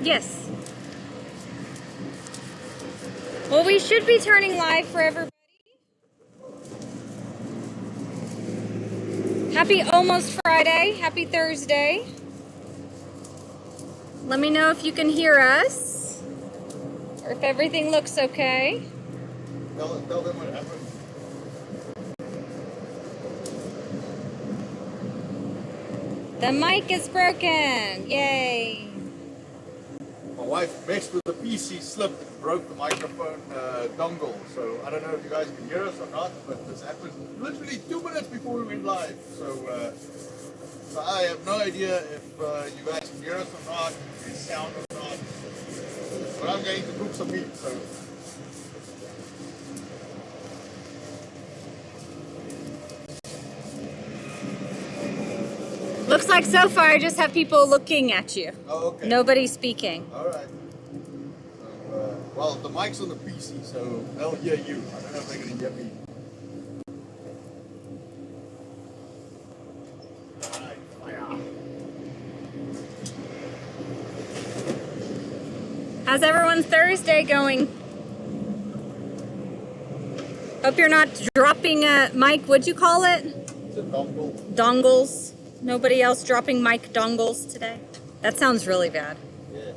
Yes. Well, we should be turning live for everybody. Happy almost Friday. Happy Thursday. Let me know if you can hear us or if everything looks okay. Tell them what happened. The mic is broken. Yay. My wife messed with the PC, slipped and broke the microphone dongle. So I don't know if you guys can hear us or not, but this happened literally 2 minutes before we went live. So I have no idea if you guys can hear us or not, if there's sound or not. But I'm going to cook some meat. So. Looks like so far I just have people looking at you. Oh, okay. Nobody speaking. All right. So, well, the mic's on the PC, so they'll hear you. I don't know if they're going to hear me. All right, fire. How's everyone's Thursday going? Hope you're not dropping mic, what'd you call it? It's a dongle. Dongles. Nobody else dropping mic dongles today? That sounds really bad. Yeah.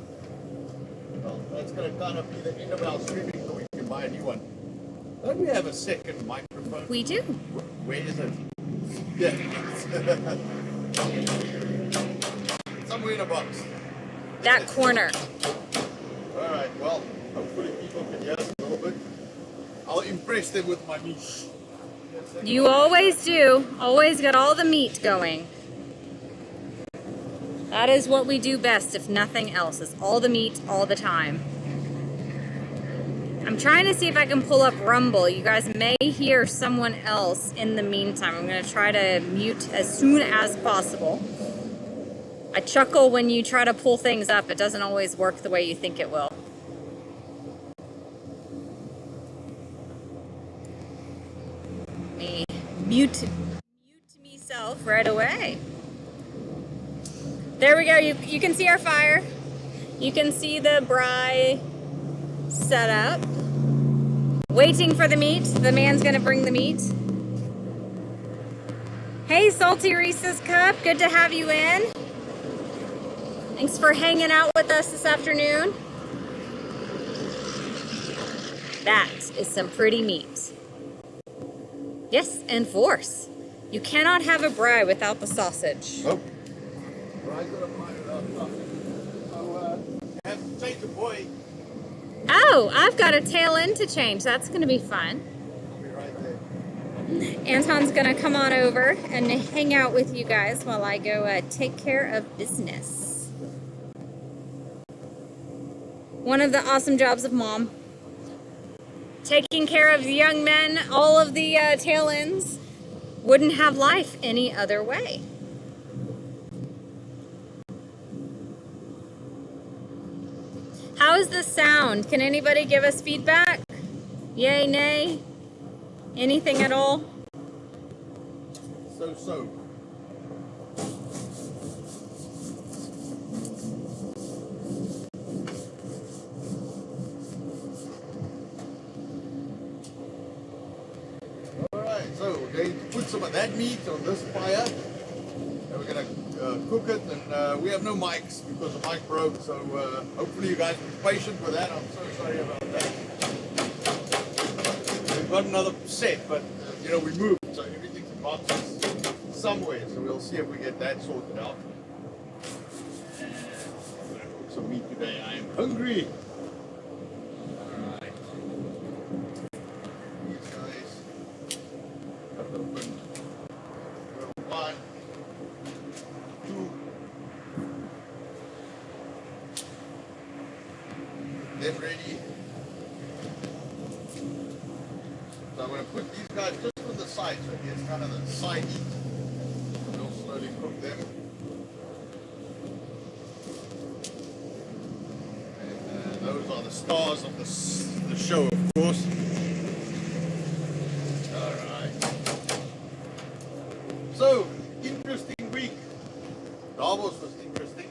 Well, that's going to kind of be the end of our streaming so we can buy a new one. Don't we have a second microphone? We do. Where is it? Yeah. Somewhere in a box. That corner. All right, well, hopefully people can hear us a little bit. I'll impress them with my meat. You always do. Always got all the meat going. That is what we do best, if nothing else, is all the meat all the time. I'm trying to see if I can pull up Rumble. You guys may hear someone else in the meantime. I'm going to try to mute as soon as possible. I chuckle when you try to pull things up. It doesn't always work the way you think it will. Me mute myself right away. There we go. You can see our fire. You can see the braai set up. Waiting for the meat. The man's gonna bring the meat. Hey, Salty Reese's Cup. Good to have you in. Thanks for hanging out with us this afternoon. That is some pretty meat. Yes, and force. You cannot have a braai without the sausage. Oh. Braai's got to find it out. So, you have to change the boy. Oh, I've got a tail end to change. That's going to be fun. I'll be right there. Anton's going to come on over and hang out with you guys while I go take care of business. One of the awesome jobs of mom. Taking care of the young men, all of the tail ends. Wouldn't have life any other way. How is the sound? Can anybody give us feedback? Yay, nay? Anything at all? So. Alright, so we're going to put some of that meat on this fire. And we're going to cook it, and we have no mics because the mic broke, so hopefully you guys will be patient with that. I'm so sorry about that. We've got another set, but you know, we moved, so everything's in boxes somewhere, so we'll see if we get that sorted out. And I'm going to cook some meat today. I am hungry. Alright. These guys have opened. One. Them ready. So I'm going to put these guys just on the side, so it gets kind of the side heat. We'll slowly cook them. And those are the stars of the show, of course. Alright. So, interesting week. Davos was interesting.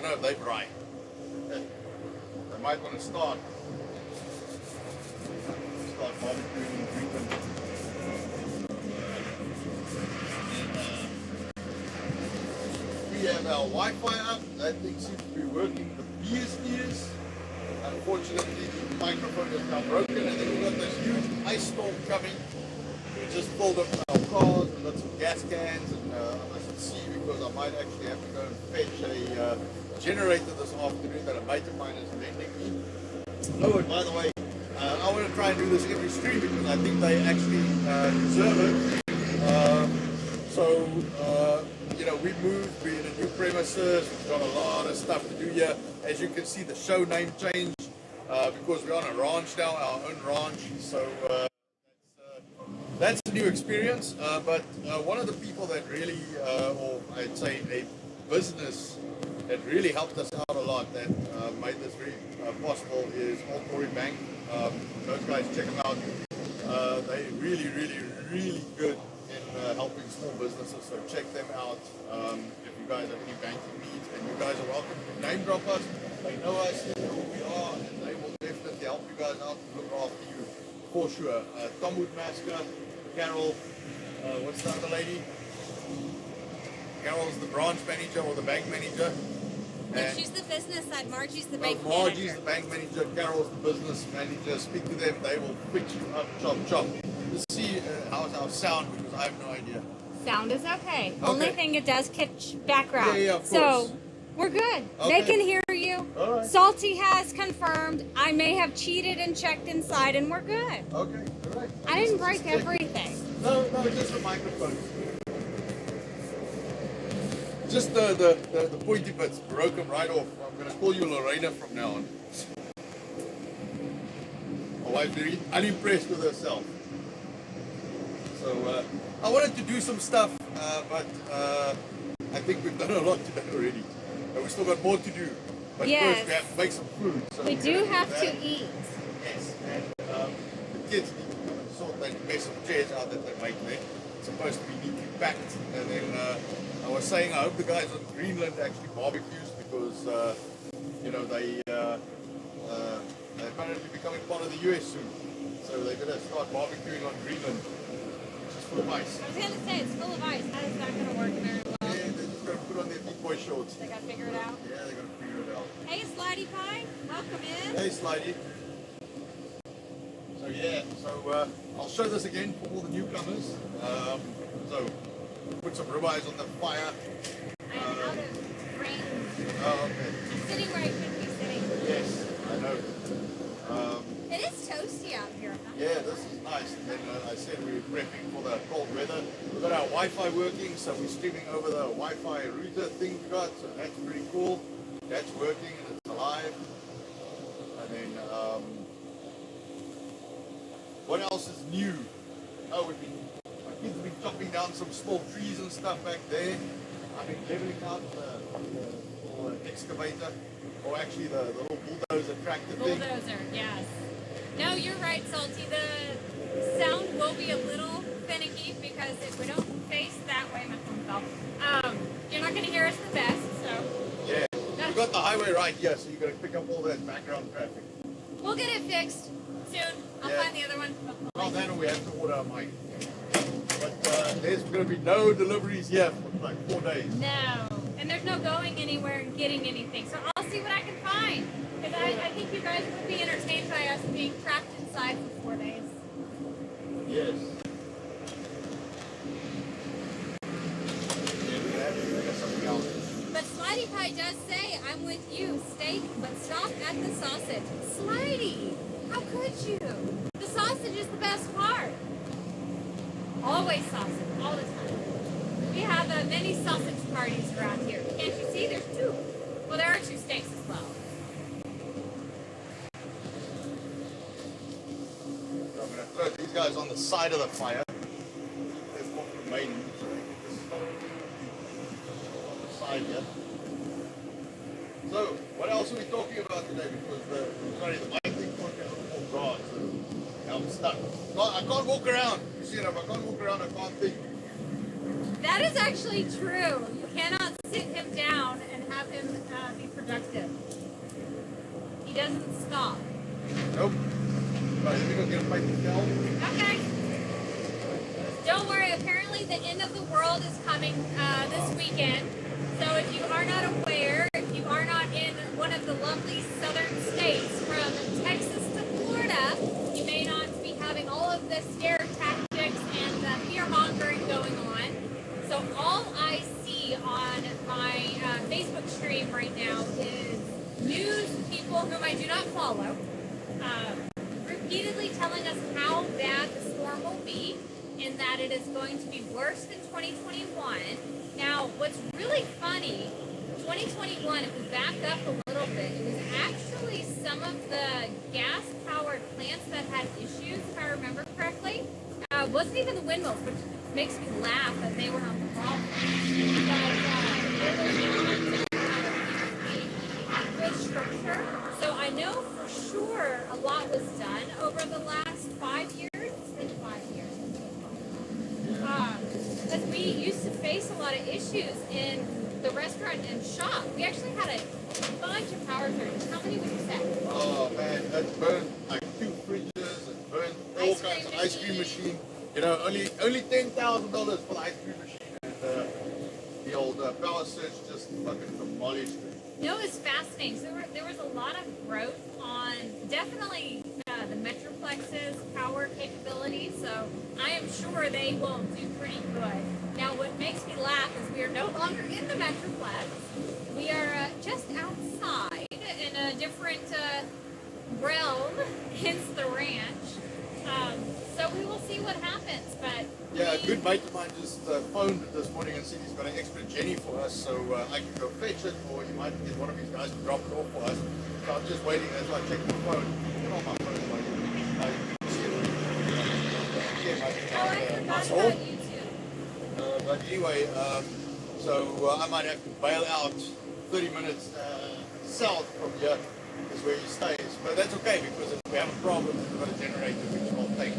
don't know if they're right. They might want to start barbecuing in Greenland. We have our Wi-Fi up. That thing seems to be working the ears. Unfortunately, the microphone is now broken, and then we've got this huge ice storm coming. We just filled up our cars with lots of gas cans, and I mustn't see because I might actually have to go and fetch a generator this afternoon that a mate of mine is lending me. Oh, and by the way, I want to try and do this every stream because I think they actually deserve it. You know, we moved, we're in a new premises, we've got a lot of stuff to do here. As you can see, the show name changed because we're on a ranch now, our own ranch. So that's a new experience. But one of the people that really, or I'd say a business that really helped us out a lot, that made this very possible, is Old Tory Bank. Those guys, check them out. They're really, really, really good in helping small businesses, so check them out if you guys have any banking needs, and you guys are welcome to name drop us. They know us, they know who we are, and they will definitely help you guys out and look after you for sure. Tom Woodmasker, Carol, what's the other lady? Carol's the branch manager or the bank manager. And she's the business side, Margie's the bank Margie's manager. the bank manager, Carol's the business manager. Speak to them, they will fix you up, chop. Let's see how's our sound, because I have no idea. Sound is okay. Only thing it does catch background. Yeah, of so course. we're good. Okay. They can hear you. All right. Salty has confirmed. I may have cheated and checked inside, and we're good. Okay, all right. I didn't break everything. No, just the microphone. Just the pointy bits broke them right off. I'm going to call you Lorena from now on. My wife's very unimpressed with herself. So I wanted to do some stuff, but I think we've done a lot today already. But we still got more to do. But Yes. first we have to make some food. So We do have that. to eat. Yes, and the kids need to sort that mess of chairs out that they make there. It's supposed to be neatly packed. And then I was saying I hope the guys on Greenland actually barbecues because, you know, they're apparently becoming part of the US soon. So they're going to start barbecuing on Greenland, which is full of ice. I was going to say, it's full of ice. How is that going to work very well? Yeah, they're just going to put on their big boy shorts. They got to figure it out. Yeah, they're going to figure it out. Hey, Slidey Pie, welcome in. Hey, Slidey. So yeah, I'll show this again for all the newcomers. So put some ribeyes on the fire. I'm out of range. Oh, okay. I'm sitting where I should be sitting. Yes, I know. It is toasty out here. Yeah, this is nice. And then I said we were prepping for the cold weather. We've got our Wi-Fi working, so we're streaming over the Wi-Fi router thing we got. So that's pretty cool. That's working and it's alive. And then what else is new? Oh, my kids have been chopping down some small trees and stuff back there. I've been leveling out the little excavator, or actually the little bulldozer tractor thing. Bulldozer, yes. No, you're right, Salty. The sound will be a little finicky because if we don't face that way, my phone fell. You're not going to hear us the best, so. Yeah, we've got the highway right here, so you're going to pick up all that background traffic. We'll get it fixed soon. I'll Yeah. find the other one. Well, then we have to order a mic. But there's going to be no deliveries here for like 4 days. No. And there's no going anywhere and getting anything. So I'll see what I can find. Because I think you guys would be entertained by us being trapped inside for 4 days. Yes. Yeah, we have to figure something else. But Slidey Pie does say, I'm with you, steak, but stop at the sausage. Slidey, how could you? The sausage is the best part. Always sausage, all the time. We have many sausage parties around here. Can't you see? There's 2. Well, there are 2 steaks as well. So I'm going to throw these guys on the side of the fire. There's one remaining, so they can just on the side here. So, what else are we talking about today? Because the mic thing working. Oh God, I'm stuck. I can't walk around. You see, if I can't walk around, I can't think. That is actually true. You cannot sit him down and have him be doesn't stop. Nope. Right, let me go get a paper towel. Okay. Don't worry, apparently the end of the world is coming this weekend. So if you are not aware, if you are not in one of the lovely southern states from Texas to Florida, you may not be having all of the scare tactics and the fear-mongering going on. So all I see on my Facebook stream right now is news people whom I do not follow, repeatedly telling us how bad the storm will be and that it is going to be worse than 2021. Now, what's really funny, 2021, if we back up a little bit, it was actually some of the gas-powered plants that had issues, if I remember correctly. It wasn't even the windmills, which makes me laugh that they were not the problem. But good structure. So I know for sure a lot was done over the last 5 years. It's been 5 years. Because we used to face a lot of issues in the restaurant and shop. We actually had a bunch of power surges. How many would you say? Oh man, that burned like 2 fridges and burned all kinds of ice cream machine. You know, only $10,000 for the ice cream machine, and the old power surge just fucking demolished it. No, it's fascinating. So there was a lot of growth on definitely the Metroplex's power capability. So I am sure they will do pretty good. Now, what makes me laugh is we are no longer in the Metroplex. We are just outside in a different realm, hence the ranch. So we will see what happens. But yeah, a good mate of mine just phoned this morning and said he's got an extra Jenny for us, so I can go fetch it, or he might get one of his guys to drop it off for us. So I'm just waiting as I check my phone. Get on my phone, buddy. I forgot about you too. But anyway, so I might have to bail out 30 minutes south from here is where he stays. But that's okay, because if we have a problem, we've got a generator which will take.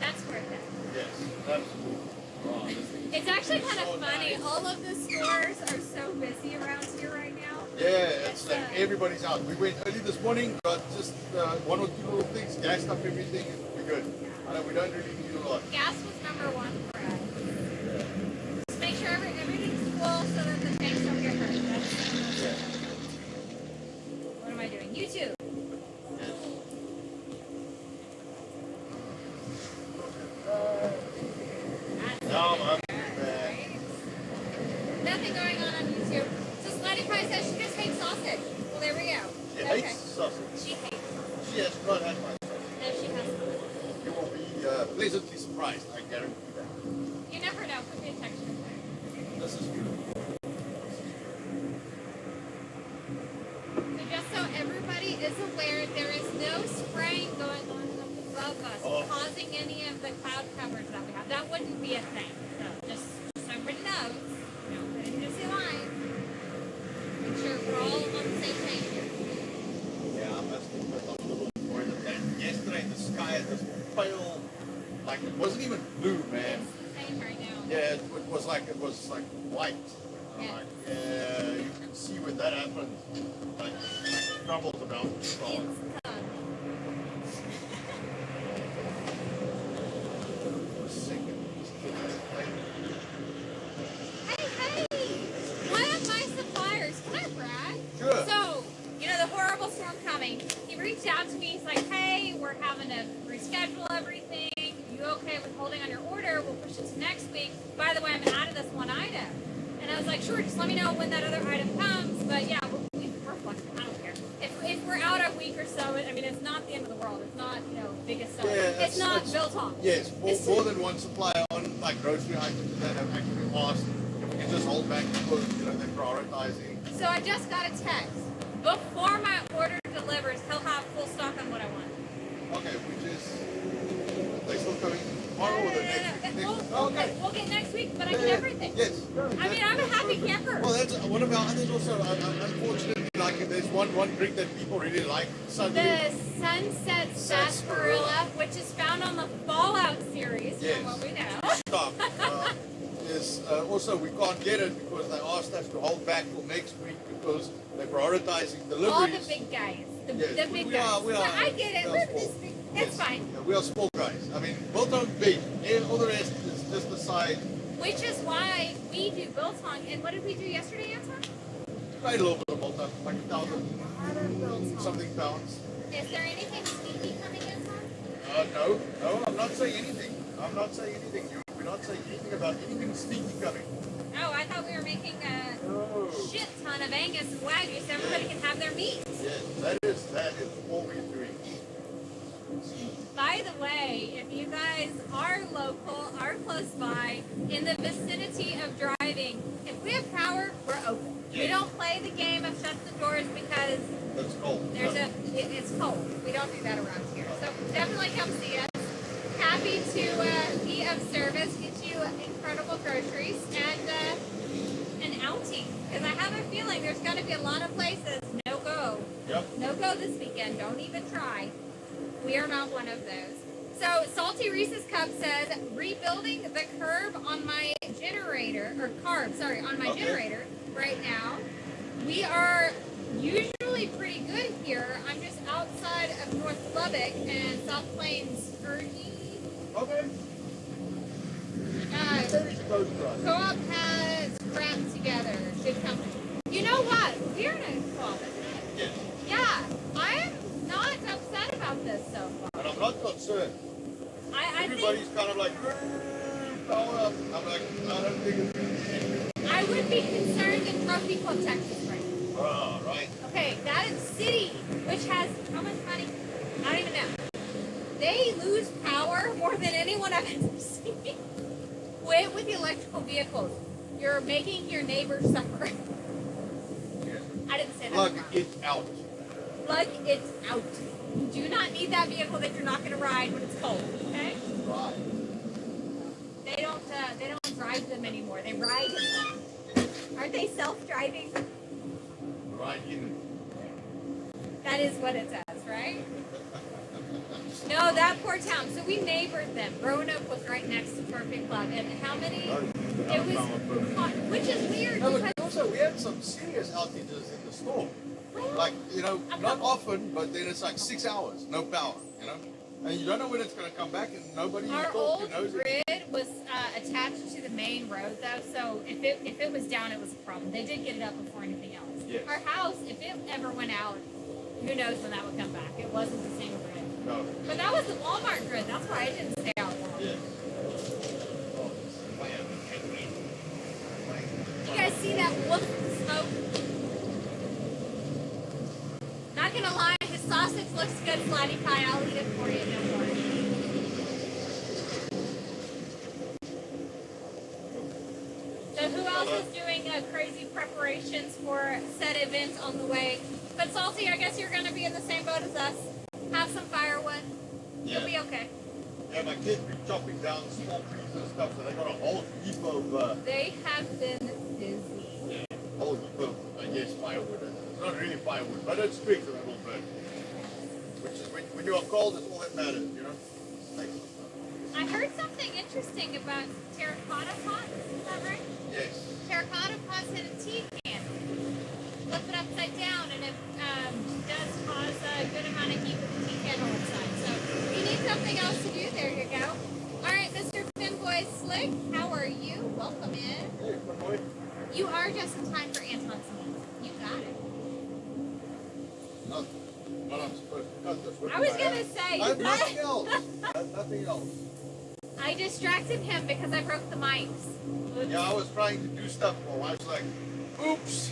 That's worth it. Yes, absolutely. Oh, this thing is It's actually kind so of funny. nice. All of the stores are so busy around here right now. Yeah, it's like everybody's out. We went early this morning, got just 1 or 2 little things, gassed up everything, and we're good. We don't really need a lot. Gas was number 1 for us. Just make sure everything's full so that the tanks don't get hurt. That's what am I doing? YouTube. No, man. Nothing going on YouTube. So Slutty Pie says she just hates sausage. Well, there we go. She hates sausage. She hates. She has not had my sausage. No, she has not. You will be pleasantly surprised, I guarantee that. You never know. Could be a texture thing. This is beautiful. So just so everybody is aware, there is no spraying going on up above us, causing any of the cloud covers that we have. That wouldn't be a thing. So just so everybody knows, you know, put it in your line. Make sure we're all on the same page here. Yeah, I must admit I'm a little annoyed at that. Yesterday the sky had this pale, like it wasn't even blue, man. It's the same right now. Yeah, it was like white. I'm Yeah. like, yeah, you can see when that happened. Like troubles about the star. It's done. Hey, one of my suppliers, can I brag? Sure. So, you know, the horrible storm coming, he reached out to me, he's like, hey, we're having to reschedule everything. You okay with holding on your order? We'll push it to next week. By the way, I'm out of this one item. And I was like, sure, just let me know when that other item comes. But yeah, we're flexible. I don't care. If we're out a week or so, I mean, it's not the end of the world. It's not, you know, biggest seller. Yeah, it's not built on. Yes, more than one supplier on like grocery items that have actually asked if we can just hold back because they're prioritizing. So I just got a text. Before my order delivers, he'll have full stock on what I want. Okay, which is they still coming tomorrow or the next week? We'll get next week, but I get everything. Yes. I mean, I'm a happy camper. Well, that's one of our others also. Unfortunately, like there's one drink that people really like. The Sunset Sarsaparilla, which is found on the Fallout series, Yes. from what we know. Stop. Is also we can't get it because they asked us to hold back till next week because they prioritizing deliveries. All the big guys. The big guys. We are, I get it. We're this big. It's fine. Yeah, we are small guys. I mean, Biltong big. All the rest is just the side. Which is why we do biltong. And what did we do yesterday, Anton? Quite a little bit of Biltong, like 1,000 something pounds. Is there anything sneaky coming, Anton? No, I'm not saying anything. I'm not saying anything. We're not saying anything about anything sneaky coming. Oh, I thought we were making a shit ton of Angus and Wagyu so everybody can have their meat. Yes, that is all we're doing. By the way, if you guys are local, are close by, in the vicinity of driving, if we have power, we're open. We don't play the game of shut the doors because That's cold. it's cold. We don't do that around here. So definitely come see us. Happy to be of service, get you incredible groceries and an outing. Because I have a feeling there's going to be a lot of places no go. Yep. No go this weekend. Don't even try. We are not one of those. So Salty Reese's Cup says, rebuilding the curb on my generator, or carb, sorry, on my generator right now. We are usually pretty good here. I'm just outside of North Lubbock and South Plains, Ergie. Okay. Co-op has wrapped together. Good company. You know what? We're in a co-op, isn't it? Yes. Yeah. I'm not upset about this so far. And I'm not concerned. Everybody's kind of like, power up. I'm like, I don't think it's I would be concerned in Trophy Club, Texas right now. Oh, right. Okay, that is city, which has how much money? I don't even know. They lose power more than anyone I've ever seen. With the electrical vehicles, you're making your neighbors suffer. Yes. I didn't say that. Plug wrong. it out. Plug it out. You do not need that vehicle that you're not going to ride when it's cold. Okay? Right. They don't drive them anymore. They ride in them. Aren't they self-driving? Right in. That is what it says, right? No, that poor town. So we neighbored them. Roanoke was right next to Perfect Club. And how many? It was hot, which is weird. No, but Because also we had some serious outages in the storm. Like, not often, but then it's like 6 hours, no power, And you don't know when it's going to come back, and nobody our knows old it. grid was attached to the main road, though. So if it was down, it was a problem. They did get it up before anything else. Yes. Our house, if it ever went out, who knows when that would come back. It wasn't the same grid. No. But that was the Walmart grid. That's why it didn't stay out long. Yes. You guys see that wolf smoke? Not gonna lie, the sausage looks good, Flatty Pie. I'll eat it for you, don't worry. So who else is doing crazy preparations for said event on the way? But Salty, I guess you're gonna be in the same boat as us. Have some firewood. You'll be okay. Yeah, my kids be chopping down small trees and stuff, so they got a whole heap of... They have been busy. Yeah, whole heap of, I guess, firewood. It's not really firewood, but it's twigs a little bit. Which is, when you are cold, it's all that matters, I heard something interesting about terracotta pots. Is that right? Yes. Terracotta pots in a tea can. Flip it upside down, and it does cause a good amount of heat with the tea kettle inside. So if you need something else to do, there you go. All right, Mr. Finboy Slick, how are you? Welcome in. Hey, good boy. You are just in time for Anton's meet. You got it. What I'm supposed to cut this with. I was gonna say. I have nothing else. I have nothing else. I distracted him because I broke the mics. Oops. Yeah, I was trying to do stuff, but I was like, oops.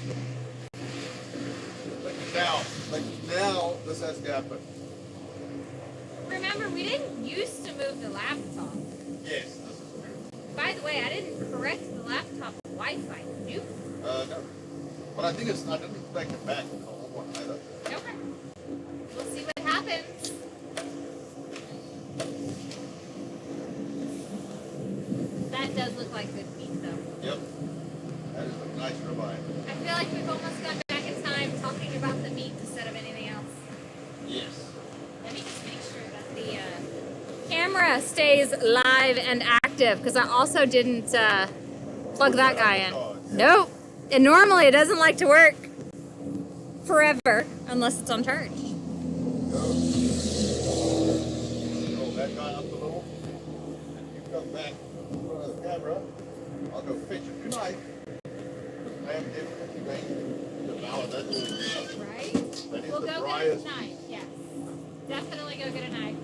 Now, this has to happen. Remember, we didn't used to move the laptop. Yes, this is true. By the way, I didn't correct the laptop Wi-Fi. Nope. No. But I think I didn't take it back in the whole one either. Okay. We'll see what happens. That does look like good meat, though. Yep. That is a nice ribeye. I feel like we've almost gone back in time talking about the meat instead of anything else. Yes. Let me just make sure that the camera stays live and active, because I also didn't plug that guy in. Nope. And normally it doesn't like to work. forever unless it's on charge. Roll that guy up a little. And you come back in front of the camera. I'll go fetch a new knife. I am definitely going to devour that little knife. Right? That is We'll the go driest. get a knife. Yes. Definitely go get a knife.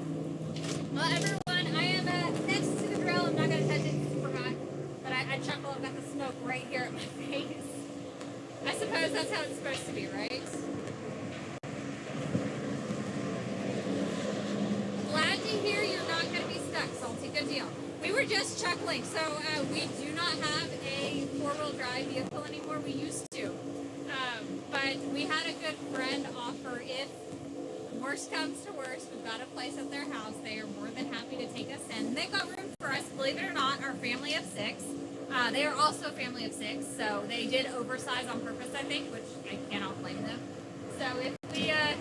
Well, everyone, I am next to the grill. I'm not going to touch it. It's super hot. But I chuckle. I've got the smoke right here at my face. I suppose that's how it's supposed to be, right? Glad to hear you're not going to be stuck, Salty. Good deal. We were just chuckling. So we do not have a four-wheel drive vehicle anymore. We used to. But we had a good friend offer, if worst comes to worst, we've got a place at their house. They are more than happy to take us in. They've got room for us, believe it or not, our family of 6. They are also a family of 6, so they did oversize on purpose, I think, which I cannot blame them. So if we have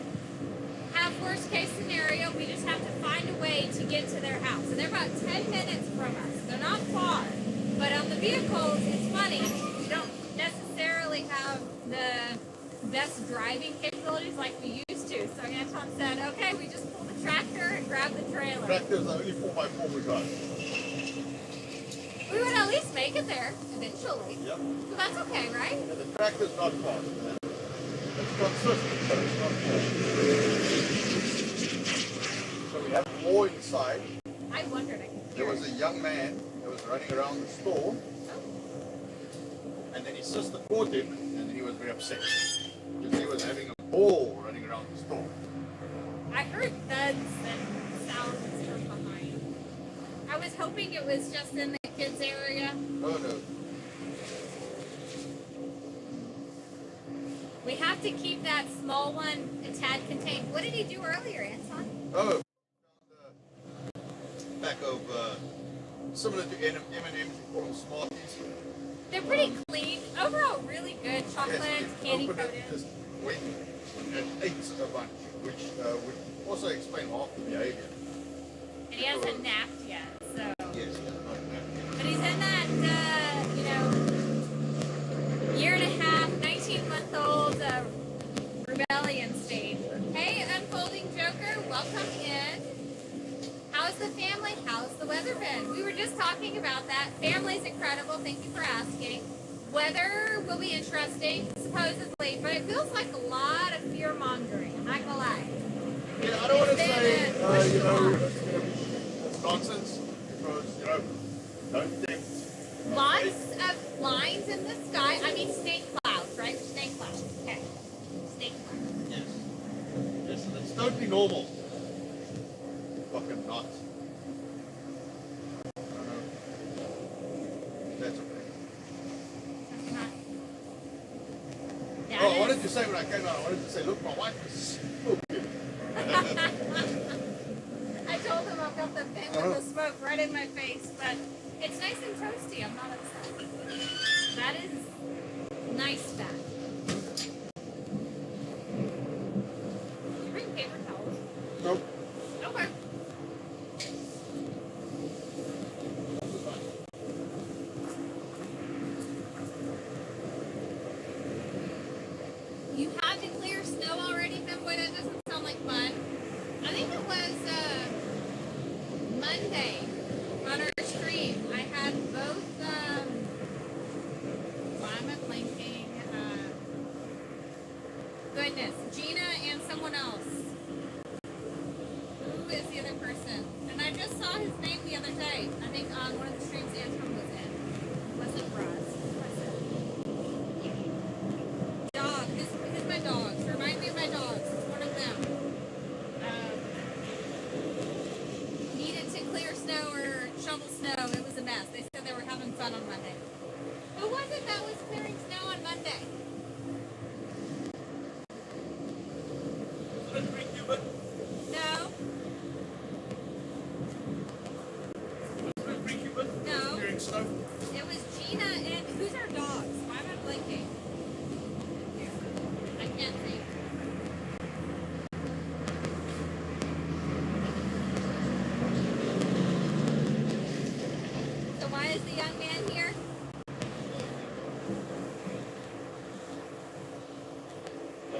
worst case scenario, we just have to find a way to get to their house. And they're about 10 minutes from us. They're not far. But on the vehicles, it's funny, we don't necessarily have the best driving capabilities like we used to. So Anton said, okay, we just pull the tractor and grab the trailer. Tractor's the only 4x4 we got. We would at least make it there eventually. Yep. So that's okay, right? And the tractor's not fast. It's consistent, but it's not fast. So we have more inside. I wondered. I could There hear was it. a young man that was running around the store, and then his sister caught him, and then he was very upset because he was having a ball running around the store. I heard thuds and sounds from behind. I was hoping it was just in the kids area. Oh no. We have to keep that small one a tad contained. What did he do earlier, Anton? Oh, back of similar to M&M's, we call them Smarties. They're pretty clean. Overall, really good. Chocolate, Yes, candy opened coated. it, just went and ate a bunch, which would also explain half the behavior. And he hasn't napped yet, so. Yes, he has not napped. But he's in that, year and a half, 19-month-old rebellion stage. Hey, Unfolding Joker, welcome in. How's the family? How's the weather been? We were just talking about that. Family's incredible. Thank you for asking. Weather will be interesting, supposedly, but it feels like a lot of fear-mongering. I'm not gonna lie. Yeah, I don't want to It's say, been, pushed along. it's nonsense, because, don't think. Lots of lines in the sky. I mean, snake clouds, right? Snake clouds. Okay. Snake clouds. Yes. Yes, and it's totally normal. Fucking not. I don't know. That's okay. That's not. Yeah, Oh, I it wanted is. to say when I came out, I wanted to say, look, my wife is smoking. I told him I've got the thing with the smoke right in my face, but it's nice and toasty. I'm not upset. That is nice fat. Did you bring paper towels? Nope. Okay. You had to clear snow already, Femboy? That doesn't sound like fun. I think it was Monday on our stream. I had both, why am I blanking? Goodness, Gina and someone else. Who is the other person? And I just saw his name the other day. I think on one of the streams Anton was in. It wasn't Ross. Who was it? Dog. Who's my dogs? Remind me of my dogs. It's one of them. Needed to clear snow or shovel snow. It was a mess. They said they were having fun on Monday. Who was it that was clearing snow on Monday? No. No. Clearing snow. It was Gina and who's our dogs? Why am I blinking? I can't see. So why is the young man here?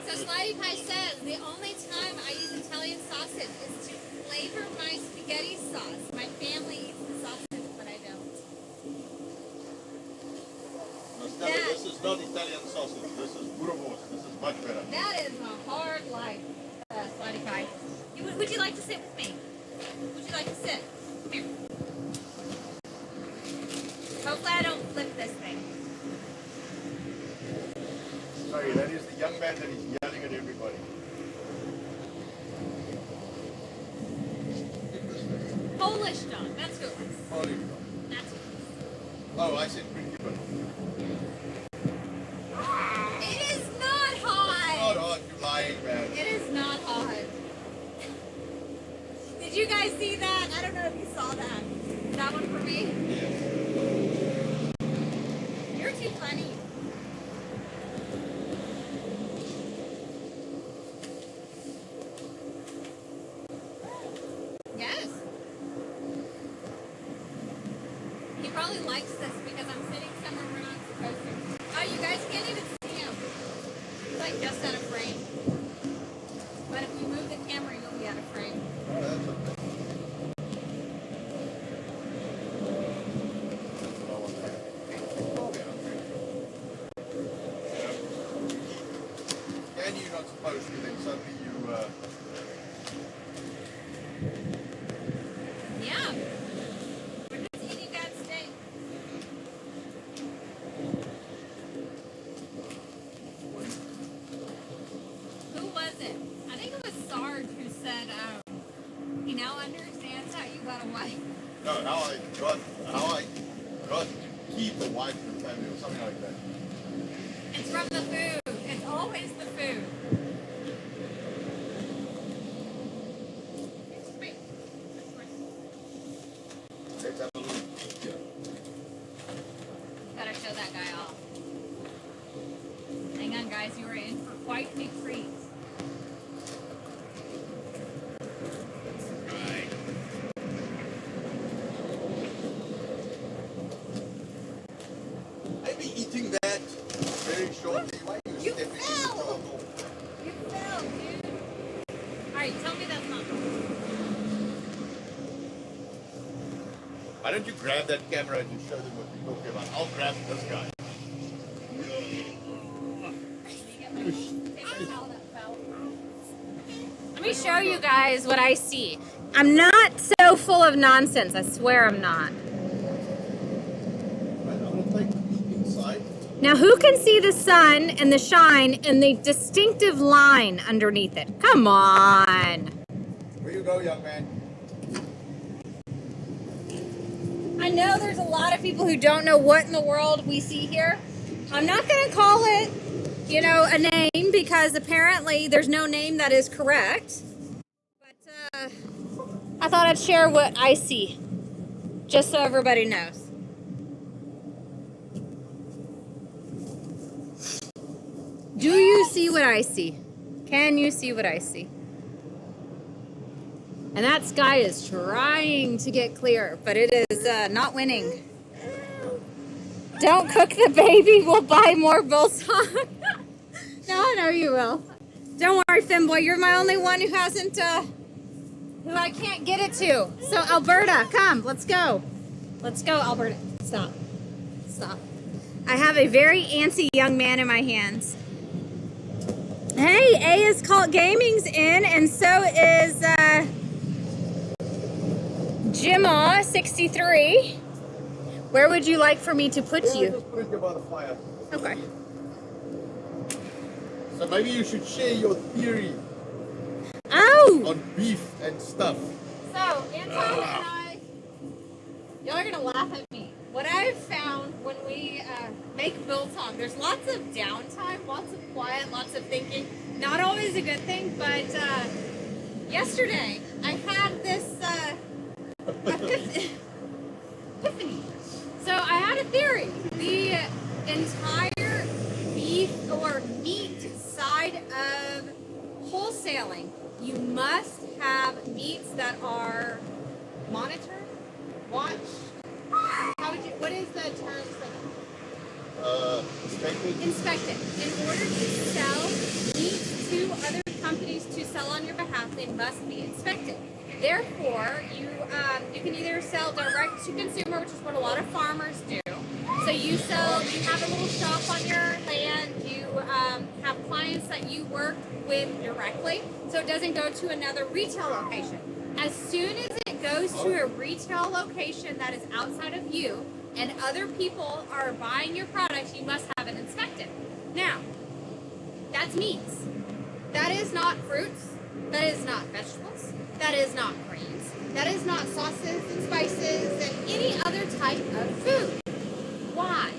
So Slidey Pie says, the only time I use Italian sausage is to flavor my spaghetti sauce. My family eats the sausage, but I don't. No, Stella, this is not Italian sausage. This is Boerewors. This is much better. That is a hard life, Slidey Pie. Would you like to sit with me? Would you like to sit? Come here. Hopefully I don't flip this thing. Sorry, that is the young man that is yelling at everybody. Polish dog. That's who it was. Holy That's who it Oh, I said pretty good. was. It is not hot. Not hot, you lying man. It is not hot. Did you guys see that? I don't know if you saw that. That one for me? Yeah. You're too funny. Yes. He probably likes this because I'm sitting somewhere we're not supposed to. Oh, you guys can't even see him. He's like just out of frame. But if you move the camera, you'll be out of frame. Oh, that's okay. And you're not supposed to, then suddenly you, Yeah. We're just eating that steak. Who was it? I think it was Sarge who said, he now understands how you got a wife. no, how I got to keep a wife and family or something like that. It's from the food. It's always the food. Wait. Let's have a look. Yeah. Gotta show that guy off. Hang on, guys. You are in for quite a treat. Right. I'll be eating that very shortly. Why are you You stepping in fell! the trouble? You fell, dude. Alright, tell me that's not wrong. Why don't you grab that camera and just show them what we're talking about? I'll grab this guy. Let me show you guys what I see. I'm not so full of nonsense. I swear I'm not. Right, I'm going to take the peek inside. Now, who can see the sun and the shine and the distinctive line underneath it? Come on. Where you go, young man? I know there's a lot of people who don't know what in the world we see here. I'm not going to call it, you know, a name because apparently there's no name that is correct. But I thought I'd share what I see, just so everybody knows. Do you see what I see? Can you see what I see? And that sky is trying to get clear, but it is not winning. Don't cook the baby. We'll buy more biltong. No, you will. Don't worry, Finboy. You're my only one who hasn't, who I can't get it to. So, Alberta, come. Let's go. Let's go, Alberta. Stop. Stop. I have a very antsy young man in my hands. Hey, A is called Gaming's in, and so is, Jimaw 63. Where would you like for me to put Yeah, you? just put it here by the fire. Okay. So maybe you should share your theory Oh! on beef and stuff. So, Anton and I, y'all are gonna laugh at me. What I've found when we make biltong, there's lots of downtime, lots of quiet, lots of thinking. Not always a good thing, but yesterday I had this epiphany. So I had a theory. The entire beef or meat side of wholesaling, you must have meats that are monitored, watched. How would you? What is the term for that? inspected? Inspected. In order to sell meat to other companies to sell on your behalf, they must be inspected. Therefore, you can either sell direct to consumer, which is what a lot of farmers do. So you have a little shop on your land, you have clients that you work with directly, so it doesn't go to another retail location. As soon as it goes to a retail location that is outside of you and other people are buying your products, you must have it inspected. Now, that's meats. That is not fruits. That is not vegetables. That is not grains. That is not sauces and spices and any other type of food. Why?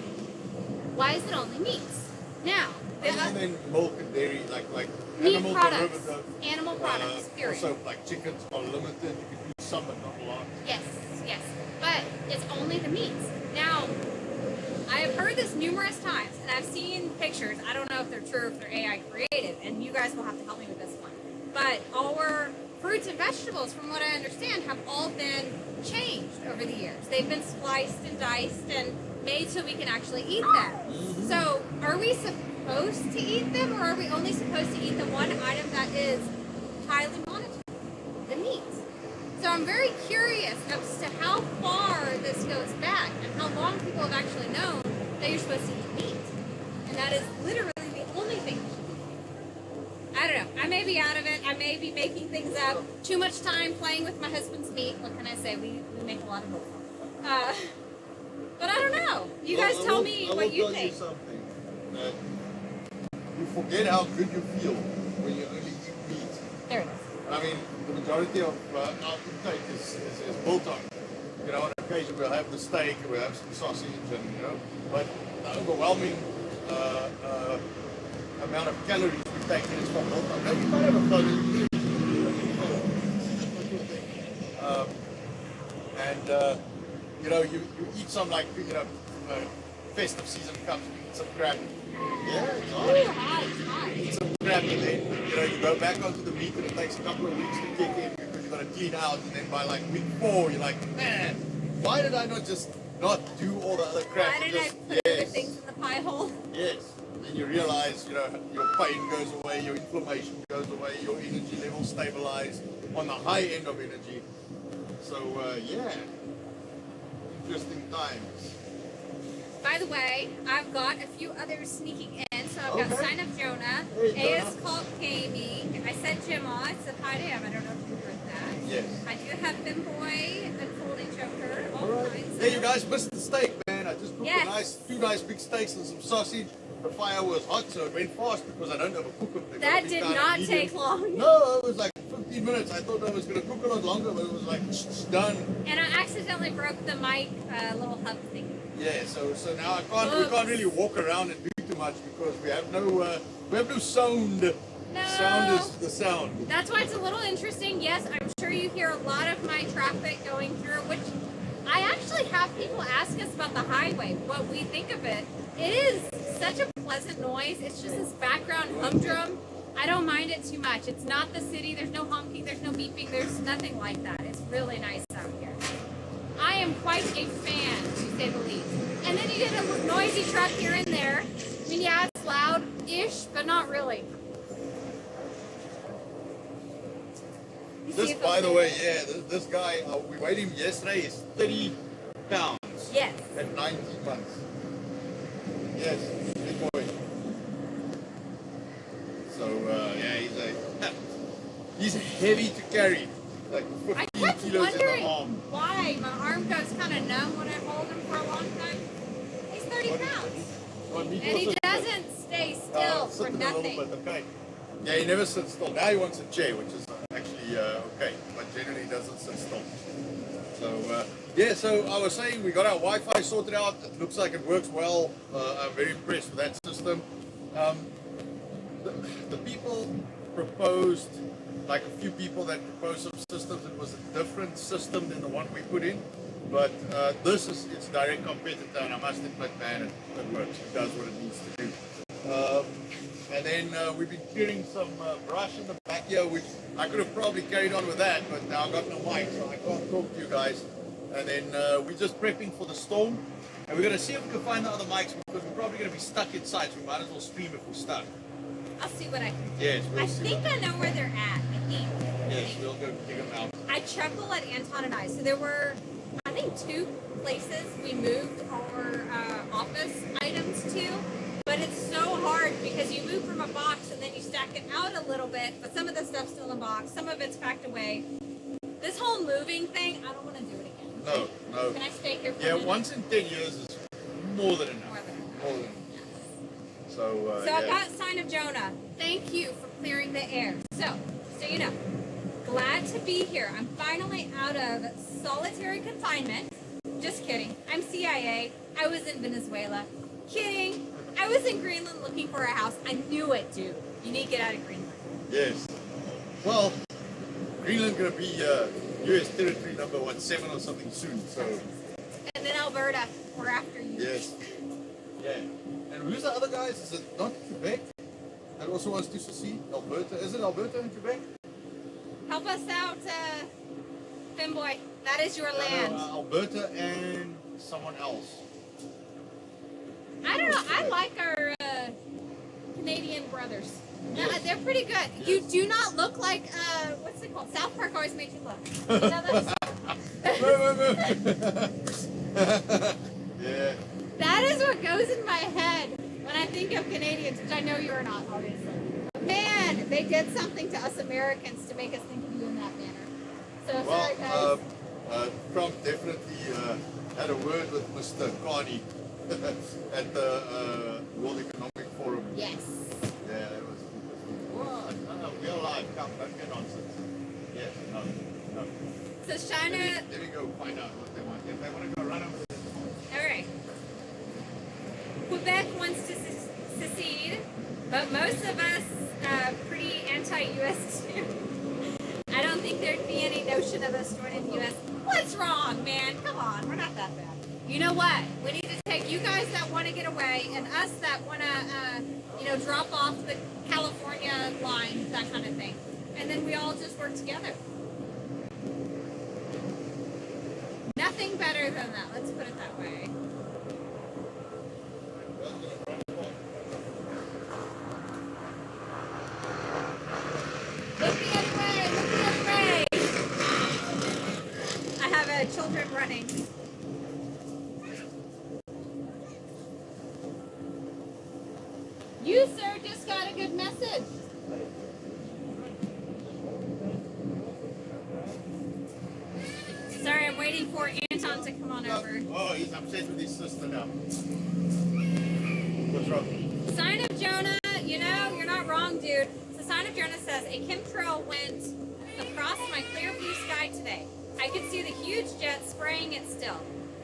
Why is it only meats? Now, and then milk and dairy, like meat animal products, derivatives. animal products, period. Also, like chickens are limited. You can use some, but not a lot. Yes, yes. But it's only the meats. Now, I have heard this numerous times, and I've seen pictures. I don't know if they're true or if they're AI created, and you guys will have to help me with this one. But our fruits and vegetables, from what I understand, have all been changed over the years. They've been spliced and diced and made so we can actually eat them. So, are we supposed to eat them, or are we only supposed to eat the one item that is highly monitored? The meat. So I'm very curious as to how far this goes back and how long people have actually known that you're supposed to eat meat. And that is literally the only thing you should eat. I don't know. I may be out of it. I may be making things up. Too much time playing with my husband's meat. What can I say? We make a lot of both. But I don't know. You guys tell me what you think. I will tell you something. That you forget how good you feel when you only eat meat. There it is. I mean, the majority of our intake is built on, on occasion we'll have the steak, we'll have some sausage, and, but the overwhelming amount of calories we take in is from built on. Now, you might have a photo. You eat some, like, festive season comes, you eat some crab. Yeah, it's hot. Eat some crab, and then, you go back onto the meat, and it takes a couple of weeks to kick in because you've got to clean out, and then by like week 4, you're like, man, why did I not do all the other crap? Why did I put other things in the pie hole? Yes. Then you realize, your pain goes away, your inflammation goes away, your energy levels stabilize on the high end of energy. So, interesting times. By the way, I've got a few others sneaking in. So I've got Sign of Jonah, Hey, AS Called Gaming. I said Jim on. I said hi to him. I don't know if you heard that. Yes. I do have Finboy, the Foldy Joker, all kinds. Hey, you guys missed the steak, man. I just cooked two nice big steaks and some sausage. The fire was hot, so it went fast because I don't have a cooker. That did not take long. No, it was like 15 minutes. I thought I was going to cook a lot longer, but it was like done. And I accidentally broke the mic little hub thing. Yeah, so now we can't really walk around and do too much because we have no sound. No. Sound is the sound. That's why it's a little interesting. Yes, I'm sure you hear a lot of my traffic going through, which I actually have people ask us about the highway, what we think of it. It is such a pleasant noise. It's just this background humdrum. I don't mind it too much. It's not the city. There's no honking. There's no beeping. There's nothing like that. It's really nice out here. I am quite a fan, to say the least. And then you get a noisy truck here and there. I mean, yeah, it's loud-ish, but not really. This, by the way, this guy, we weighed him yesterday, is 30 pounds. Yes. At 19 months. Yes, big boy. So, he's heavy to carry. Like 15 kilos in the arm. Why my arm goes kind of numb when I hold him for a long time. He's 30 pounds. And he doesn't stay still for nothing. Okay. Yeah, he never sits still. Now he wants a chair, which is actually okay, but generally he doesn't sit still. So, so I was saying we got our Wi-Fi sorted out. It looks like it works well. I'm very impressed with that system. The people proposed, like a few people that proposed some systems, it was a different system than the one we put in. But this is its direct competitor, and I must admit, man, it works. It does what it needs to do. And then we've been clearing some brush in the back here, which I could have probably carried on with that, but now I've got no mic, so I can't talk to you guys. And then we're just prepping for the storm. And we're going to see if we can find the other mics because we're probably going to be stuck inside, so we might as well stream if we're stuck. I'll see what I can do. Yes, we'll I see. think I know where they're at. I think. Yes, we'll go dig them out. I chuckle at Anton and I. So there were, I think, 2 places we moved our office items to. But it's so hard because you move from a box and then you stack it out a little bit, but some of the stuff's still in the box, some of it's packed away. This whole moving thing, I don't want to do it again. No, no. Can I stay here for a Yeah, minute? once in 10 years is more than enough. More than enough. More than enough. So, So I got Sign of Jonah. Thank you for clearing the air. So you know, glad to be here. I'm finally out of solitary confinement. Just kidding. I'm CIA. I was in Venezuela. Kidding. I was in Greenland looking for a house. I knew it, dude. You need to get out of Greenland. Yes. Well, Greenland going to be U.S. territory number 7 or something soon. So. And then Alberta. We're after you. Yes. Yeah. And who's the other guys? Is it not Quebec? That also wants to secede? Alberta. Is it Alberta and Quebec? Help us out, Finboy. That is your land. Alberta and someone else. I don't know. I like our Canadian brothers. Yes. They're pretty good. Yes. You do not look like, what's it called? South Park always makes you look. You know those? Yeah. That is what goes in my head when I think of Canadians, which I know you're not, obviously. But man, they did something to us Americans to make us think of you in that manner. So sorry, guys. Trump definitely had a word with Mr. Carney at the World Economic Forum. Yes. Yeah, it was. No, we're alive. Come, don't get nonsense. Yes, no. So China. Let me go find out what they want. If they want to go run over there. All right. Quebec wants to secede, but most of us pretty anti-U.S. too. I don't think there'd be any notion of us joining the U.S. What's wrong, man? Come on, we're not that bad. You know what? We need to take you guys that want to get away and us that want to, drop off the California line, that kind of thing. And then we all just work together. Nothing better than that. Let's put it that way. Look the other way! Look the other way! I have children running. You, sir, just got a good message. Sorry, I'm waiting for Anton to come on over. Oh, he's upset with his sister now. What's wrong? Sign of Jonah, you're not wrong, dude. So Sign of Jonah says, a chemtrail went across my clear blue sky today. I could see the huge jet spraying it still.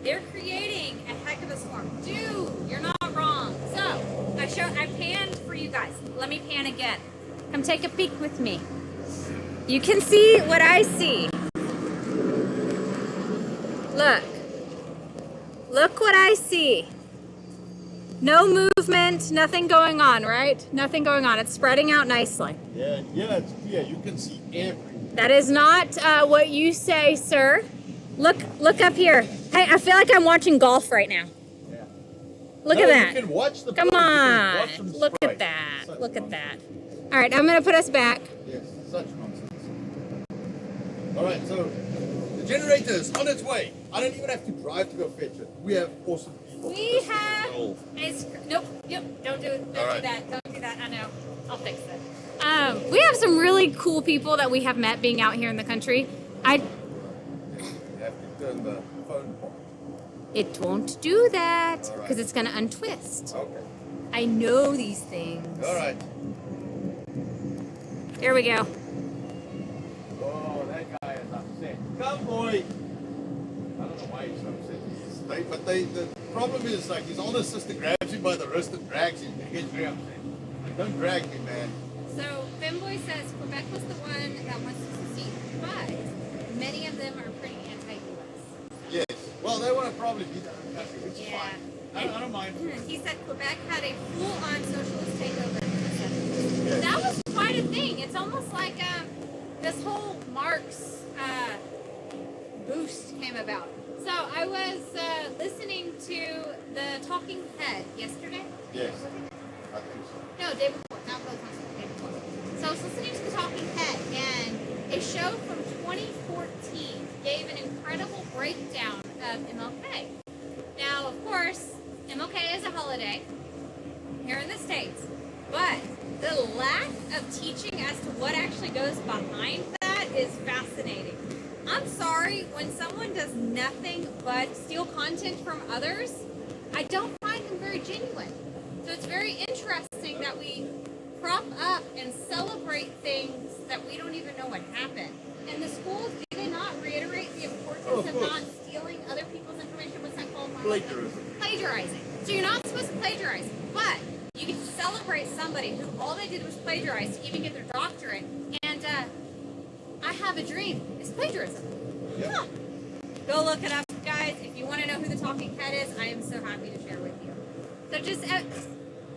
They're creating a heck of a storm. Dude, you're not wrong. So, I panned for you guys. Let me pan again. Come take a peek with me. You can see what I see. Look. Look what I see. No movement, nothing going on, right? Nothing going on. It's spreading out nicely. Yeah, it's clear. You can see everything. That is not what you say, sir. Look up here. Hey, I feel like I'm watching golf right now. Yeah. Look at that. You can watch the Come play. You on. can watch them Look spray. at that. Such Look at nonsense. that. All right, I'm going to put us back. Yes, such nonsense. All right, so the generator is on its way. I don't even have to drive to go fetch it. We have awesome people. We have Oh. nope, don't do it. Don't All do right. that. Don't do that. I know. I'll fix it. We have some really cool people that we have met being out here in the country. You have to turn the phone on. It won't do that All right. because it's going to untwist. Okay. I know these things. All right. There we go. Oh, that guy is upset. Come, boy. I don't know why he's so upset. But the problem is, like, his older sister grabs him by the wrist and drags him. He gets very upset. Like, don't drag me, man. So, Femboy says Quebec was the one that wants to secede, but many of them are pretty anti-U.S. Yes. Well, they want to probably be their own country, which is Yeah. fine. I don't mind. He said Quebec had a full-on socialist takeover in the 70s. Yes. That was quite a thing. It's almost like this whole Marx boost came about. So I was listening to the Talking Head yesterday. Yes, I think so. No, day before. Not both times. Day before. So I was listening to the Talking Head, and a show from 2014 gave an incredible breakdown of MLK. Now, of course, MLK is a holiday here in the States, but the lack of teaching as to what actually goes behind that is fascinating. I'm sorry, when someone does nothing but steal content from others, I don't find them very genuine. So it's very interesting that we prop up and celebrate things that we don't even know what happened. And the schools, do they not reiterate the importance of not stealing other people's information? What's that called? Plagiarism. Plagiarizing. So you're not supposed to plagiarize, but you can celebrate somebody who all they did was plagiarize to even get their doctorate. And I have a dream. It's plagiarism. Yep. Huh. Go look it up, guys. If you want to know who the Talking Head is, I am so happy to share with you. So just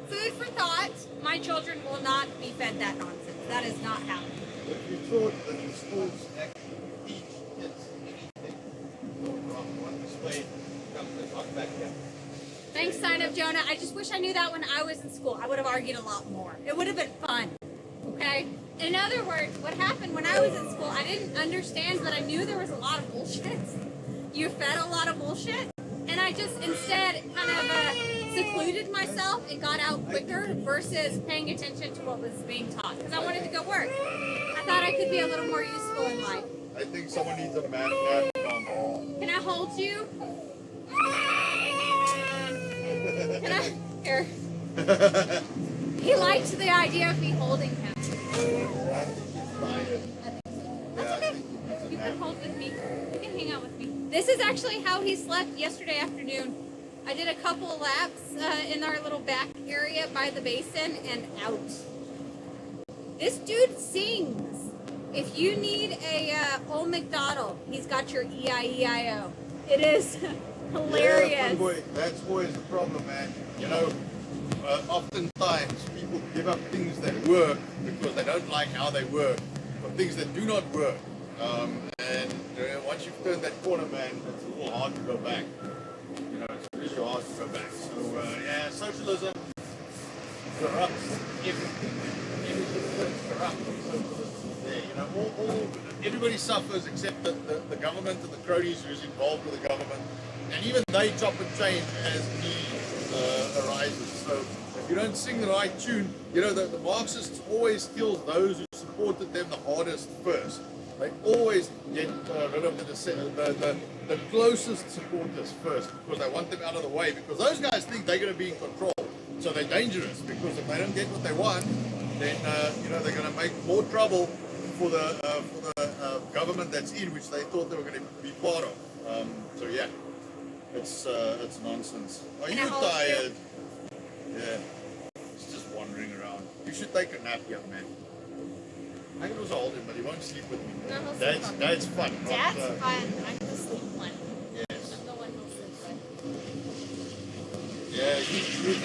food for thought. My children will not be fed that nonsense. That is not happening. If you thought that the schools actually teach kids anything, from one display comes on back here. Thanks, Sign Up Jonah. I just wish I knew that when I was in school. I would have argued a lot more. It would have been fun. Okay? In other words, what happened when I was in school, I didn't understand, but I knew there was a lot of bullshit. You fed a lot of bullshit. And I just instead kind of secluded myself and got out quicker versus paying attention to what was being taught. Because I wanted to go work. I thought I could be a little more useful in life. I think someone needs a man arm. Can I hold you? Can I? Here. He liked the idea of me holding him. I think he's tired. That's okay. You can hold with me. You can hang out with me. This is actually how he slept yesterday afternoon. I did a couple of laps in our little back area by the basin and out. This dude sings. If you need a Old McDonald, he's got your E-I-E-I-O. It is hilarious. Yeah, boy, that's always the problem, man. You know, oftentimes people give up things that work because they don't like how they work, for things that do not work. And once you've turned that corner, man, it's a little hard to go back. You know, it's really hard to go back. So, yeah, socialism corrupts everything. Everything that's corrupt. Socialism is there. You know, everybody suffers except the government and the cronies who's involved with the government. And even they chop and change as need arises. So if you don't sing the right tune, you know, the Marxists always kill those who supported them the hardest first. They always get rid of the closest supporters first because they want them out of the way, because those guys think they're going to be in control. So they're dangerous, because if they don't get what they want, then you know, they're going to make more trouble for the government that's in, which they thought they were going to be part of. So yeah, it's nonsense. Are you tired? Yeah, it's just wandering around. You should take a nap, young man. I can also hold him, but he won't sleep with me. No, he'll That's sleep that's fun. Dad's fun. I'm the sleep one. Yes. I'm the one who'll sleep with. Yeah, he's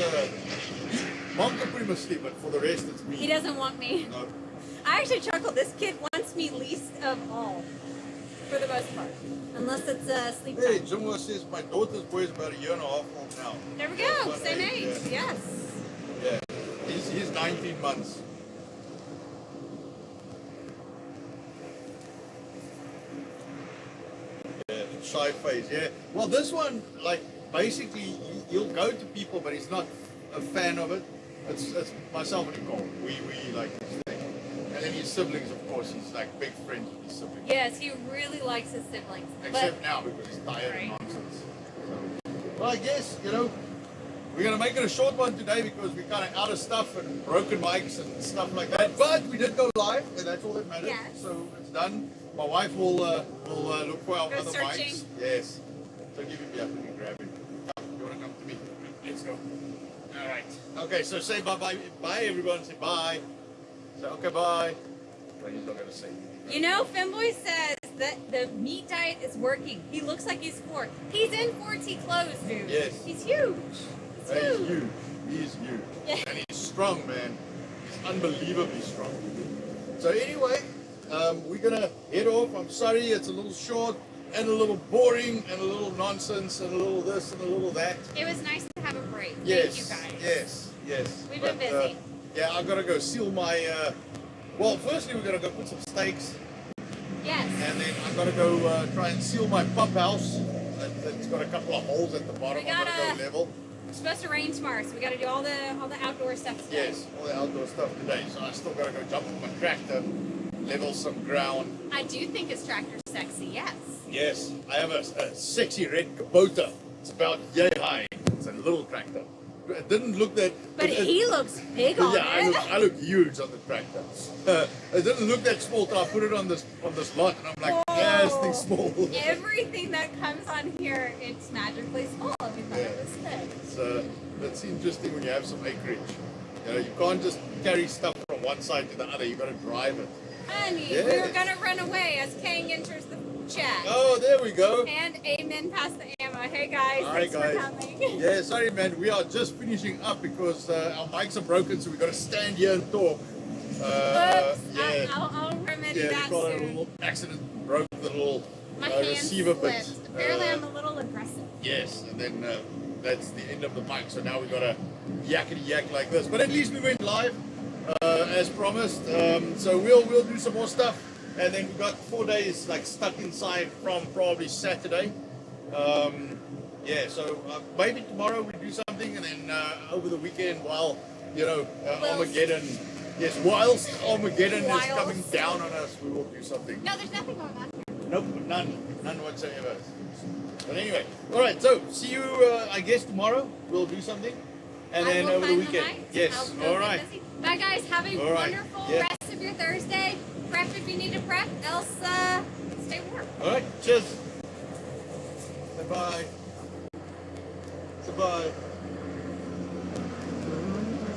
Mom can put him asleep, but for the rest it's me. He doesn't want me. No. I actually chuckle. This kid wants me least of all, for the most part. Unless it's sleep Hey, time. Jumwa says my daughter's boy is about a year and a half old now. There we go. About Same 8, age. yeah. Yes. Yeah, he's 19 months. Yeah, shy face. Yeah. Well, this one, like, basically, he'll go to people, but he's not a fan of it. It's myself and Nicole. We like this thing. And then his siblings, of course, he's like big friends with his siblings. Yes, he really likes his siblings. Except now, because he's tired Right. of nonsense. So, well, I guess, you know, we're going to make it a short one today because we're kind of out of stuff and broken mics and stuff like that. But we did go live, and that's all that matters. Yes. So it's done. My wife will look for our Go other searching. mics. Yes. So give him the up and grab him. Come, you want to come to me? Let's go. All right. Okay, so say bye-bye. Bye, everyone. Say bye. Say, okay, bye. Well, he's not going to say anything. You know, Femboy says that the meat diet is working. He looks like he's 4. He's in 4T clothes, dude. Yes. He's huge. He's He's huge. huge. He is huge. Yeah. And he's strong, man. He's unbelievably strong. So anyway, we're going to head off. I'm sorry, it's a little short. and a little boring and a little nonsense and a little this and a little that. It was nice to have a break. Yes, Thank you guys. yes. We've been busy. Yeah, I gotta go seal my. Well, firstly we're gonna go put some stakes, Yes. and then I'm gonna go try and seal my pump house. It's got a couple of holes at the bottom. We I'm gonna gotta- go level. It's supposed to rain tomorrow, so we got to do all the outdoor stuff today. Yes, all the outdoor stuff today. So I still gotta go jump on my tractor, level some ground. I do think his tractor's sexy, yes. Yes, I have a sexy red Kubota. It's about yay high. It's a little tractor. It didn't look that. But he looks big on Yeah, it. I look huge on the tractor. It didn't look that small till I put it on this lot, and I'm like, yeah, this thing's small. Everything that comes on here, it's magically small. We thought it was big. It's interesting when you have some acreage. You know, you can't just carry stuff from one side to the other. You got to drive it. Honey, we Yes. were gonna run away as Kang enters the chat. Oh, there we go. And amen past the ammo. Hey guys, Hi, thanks guys. for coming. Yeah, sorry, man. We are just finishing up because our mics are broken, so we got to stand here and talk. Oops, Yeah. I'll remedy Yeah, that we got a soon. little accident, broke the little My hand receiver slipped. bit. Apparently I'm a little aggressive. Yes, and then that's the end of the mic. So now we got to yakety yak like this. But at least we went live as promised. So we'll do some more stuff, and then we got 4 days like stuck inside from probably Saturday. Yeah, so maybe tomorrow we do something, and then over the weekend while Armageddon. Yes, whilst Armageddon is Whilst. coming down on us, we will do something. No, there's nothing going on here. Nope, none whatsoever. But anyway, all right. So see you, I guess tomorrow we'll do something, and I then will over the find weekend. mics. Yes. I'll go All get right. busy. Bye guys. Have a All right. wonderful Yeah. rest of your Thursday. Prep if you need to prep. Else, stay warm. All right. Cheers. Bye bye. Bye.